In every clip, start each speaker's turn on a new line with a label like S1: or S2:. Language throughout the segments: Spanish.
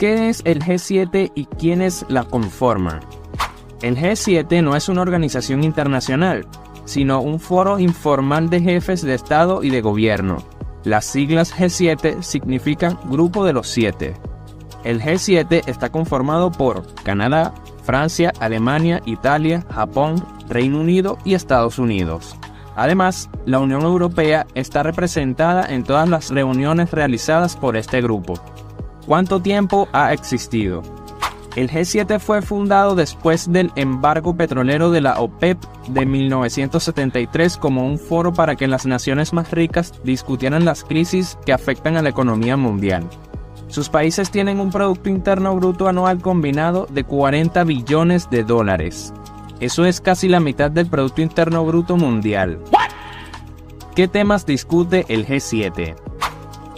S1: ¿Qué es el G7 y quiénes la conforman? El G7 no es una organización internacional, sino un foro informal de jefes de Estado y de gobierno. Las siglas G7 significan Grupo de los Siete. El G7 está conformado por Canadá, Francia, Alemania, Italia, Japón, Reino Unido y Estados Unidos. Además, la Unión Europea está representada en todas las reuniones realizadas por este grupo. ¿Cuánto tiempo ha existido? El G7 fue fundado después del embargo petrolero de la OPEP de 1973 como un foro para que las naciones más ricas discutieran las crisis que afectan a la economía mundial. Sus países tienen un Producto Interno Bruto anual combinado de 40 billones de dólares. Eso es casi la mitad del Producto Interno Bruto mundial. ¿Qué temas discute el G7?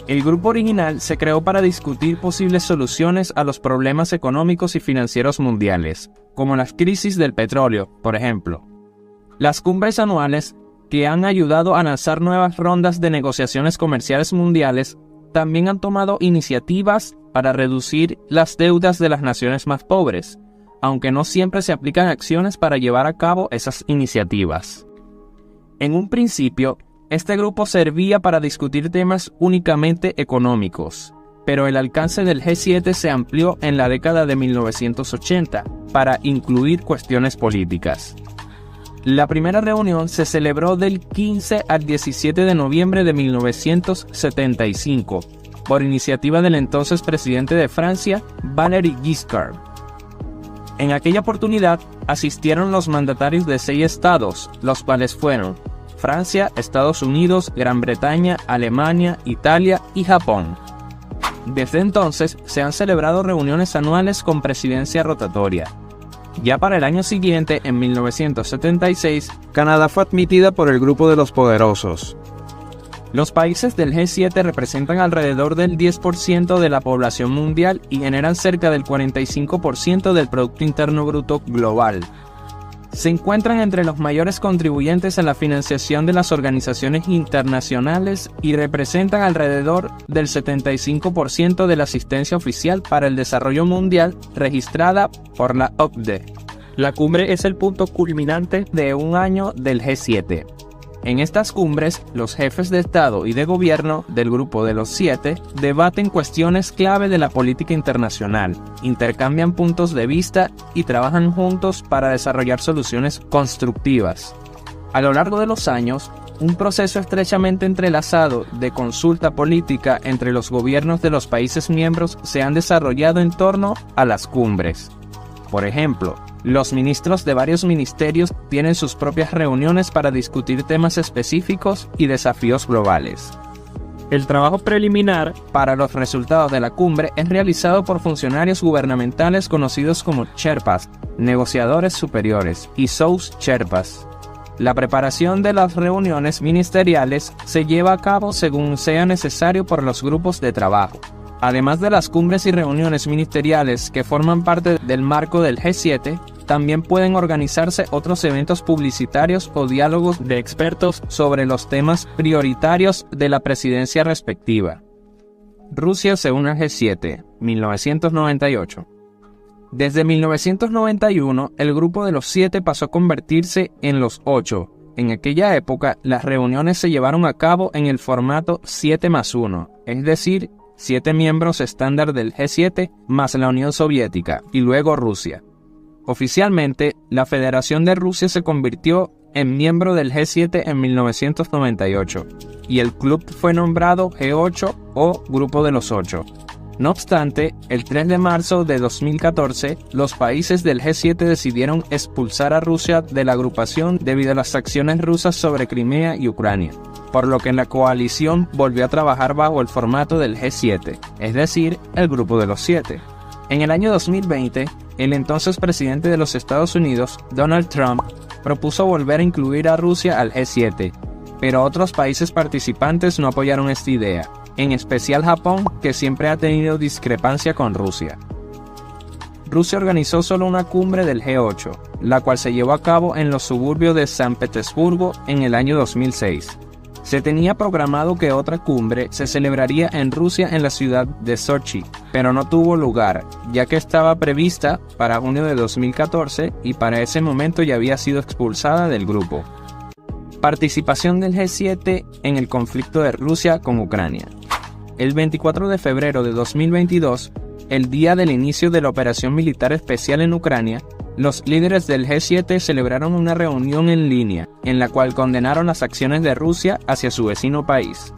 S1: El grupo original se creó para discutir posibles soluciones a los problemas económicos y financieros mundiales, como las crisis del petróleo, por ejemplo. Las cumbres anuales, que han ayudado a lanzar nuevas rondas de negociaciones comerciales mundiales, también han tomado iniciativas para reducir las deudas de las naciones más pobres, aunque no siempre se aplican acciones para llevar a cabo esas iniciativas. En un principio, este grupo servía para discutir temas únicamente económicos, pero el alcance del G7 se amplió en la década de 1980 para incluir cuestiones políticas. La primera reunión se celebró del 15 al 17 de noviembre de 1975, por iniciativa del entonces presidente de Francia, Valéry Giscard. En aquella oportunidad asistieron los mandatarios de 6 estados, los cuales fueron Francia, Estados Unidos, Gran Bretaña, Alemania, Italia y Japón. Desde entonces se han celebrado reuniones anuales con presidencia rotatoria. Ya para el año siguiente, en 1976, Canadá fue admitida por el Grupo de los Poderosos. Los países del G7 representan alrededor del 10% de la población mundial y generan cerca del 45% del Producto Interno Bruto global. Se encuentran entre los mayores contribuyentes en la financiación de las organizaciones internacionales y representan alrededor del 75% de la asistencia oficial para el desarrollo mundial registrada por la OCDE. La cumbre es el punto culminante de un año del G7. En estas cumbres, los jefes de Estado y de Gobierno del Grupo de los Siete debaten cuestiones clave de la política internacional, intercambian puntos de vista y trabajan juntos para desarrollar soluciones constructivas. A lo largo de los años, un proceso estrechamente entrelazado de consulta política entre los gobiernos de los países miembros se han desarrollado en torno a las cumbres. Por ejemplo, los ministros de varios ministerios tienen sus propias reuniones para discutir temas específicos y desafíos globales. El trabajo preliminar para los resultados de la cumbre es realizado por funcionarios gubernamentales conocidos como Sherpas, negociadores superiores, y Sous Sherpas. La preparación de las reuniones ministeriales se lleva a cabo según sea necesario por los grupos de trabajo. Además de las cumbres y reuniones ministeriales que forman parte del marco del G7, también pueden organizarse otros eventos publicitarios o diálogos de expertos sobre los temas prioritarios de la presidencia respectiva. Rusia se une al G7, 1998. Desde 1991, el Grupo de los 7 pasó a convertirse en los 8. En aquella época, las reuniones se llevaron a cabo en el formato 7+1, es decir, 7 miembros estándar del G7 más la Unión Soviética y luego Rusia. Oficialmente, la Federación de Rusia se convirtió en miembro del G7 en 1998 y el club fue nombrado G8 o Grupo de los 8. No obstante, el 3 de marzo de 2014, los países del G7 decidieron expulsar a Rusia de la agrupación debido a las acciones rusas sobre Crimea y Ucrania, por lo que la coalición volvió a trabajar bajo el formato del G7, es decir, el Grupo de los 7. En el año 2020, el entonces presidente de los Estados Unidos, Donald Trump, propuso volver a incluir a Rusia al G7, pero otros países participantes no apoyaron esta idea, en especial Japón, que siempre ha tenido discrepancia con Rusia. Rusia organizó solo una cumbre del G8, la cual se llevó a cabo en los suburbios de San Petersburgo en el año 2006. Se tenía programado que otra cumbre se celebraría en Rusia en la ciudad de Sochi, pero no tuvo lugar, ya que estaba prevista para junio de 2014 y para ese momento ya había sido expulsada del grupo. Participación del G7 en el conflicto de Rusia con Ucrania. El 24 de febrero de 2022, el día del inicio de la operación militar especial en Ucrania, los líderes del G7 celebraron una reunión en línea, en la cual condenaron las acciones de Rusia hacia su vecino país.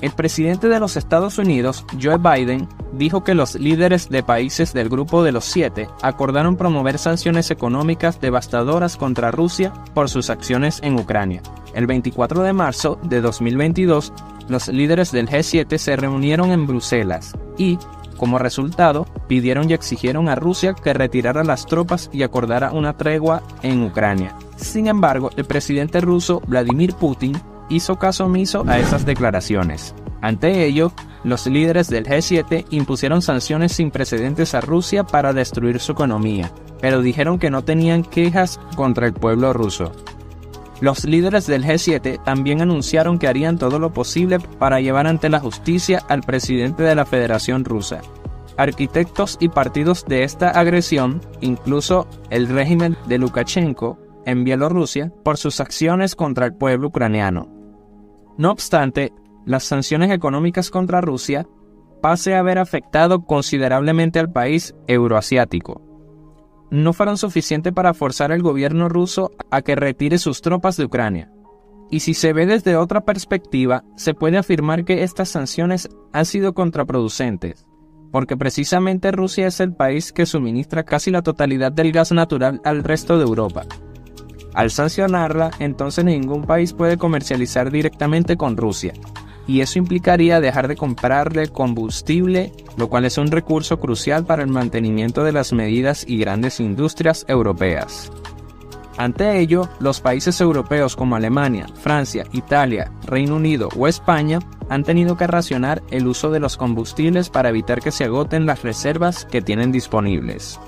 S1: El presidente de los Estados Unidos, Joe Biden, dijo que los líderes de países del Grupo de los 7 acordaron promover sanciones económicas devastadoras contra Rusia por sus acciones en Ucrania. El 24 de marzo de 2022, los líderes del G7 se reunieron en Bruselas y, como resultado, pidieron y exigieron a Rusia que retirara las tropas y acordara una tregua en Ucrania. Sin embargo, el presidente ruso Vladimir Putin hizo caso omiso a esas declaraciones. Ante ello, los líderes del G7 impusieron sanciones sin precedentes a Rusia para destruir su economía, pero dijeron que no tenían quejas contra el pueblo ruso. Los líderes del G7 también anunciaron que harían todo lo posible para llevar ante la justicia al presidente de la Federación Rusa. Arquitectos y partidos de esta agresión, incluso el régimen de Lukashenko en Bielorrusia, por sus acciones contra el pueblo ucraniano. No obstante, las sanciones económicas contra Rusia pase a haber afectado considerablemente al país euroasiático. No fueron suficientes para forzar al gobierno ruso a que retire sus tropas de Ucrania. Y si se ve desde otra perspectiva, se puede afirmar que estas sanciones han sido contraproducentes, porque precisamente Rusia es el país que suministra casi la totalidad del gas natural al resto de Europa. Al sancionarla, entonces ningún país puede comercializar directamente con Rusia, y eso implicaría dejar de comprarle combustible, lo cual es un recurso crucial para el mantenimiento de las medidas y grandes industrias europeas. Ante ello, los países europeos como Alemania, Francia, Italia, Reino Unido o España han tenido que racionar el uso de los combustibles para evitar que se agoten las reservas que tienen disponibles.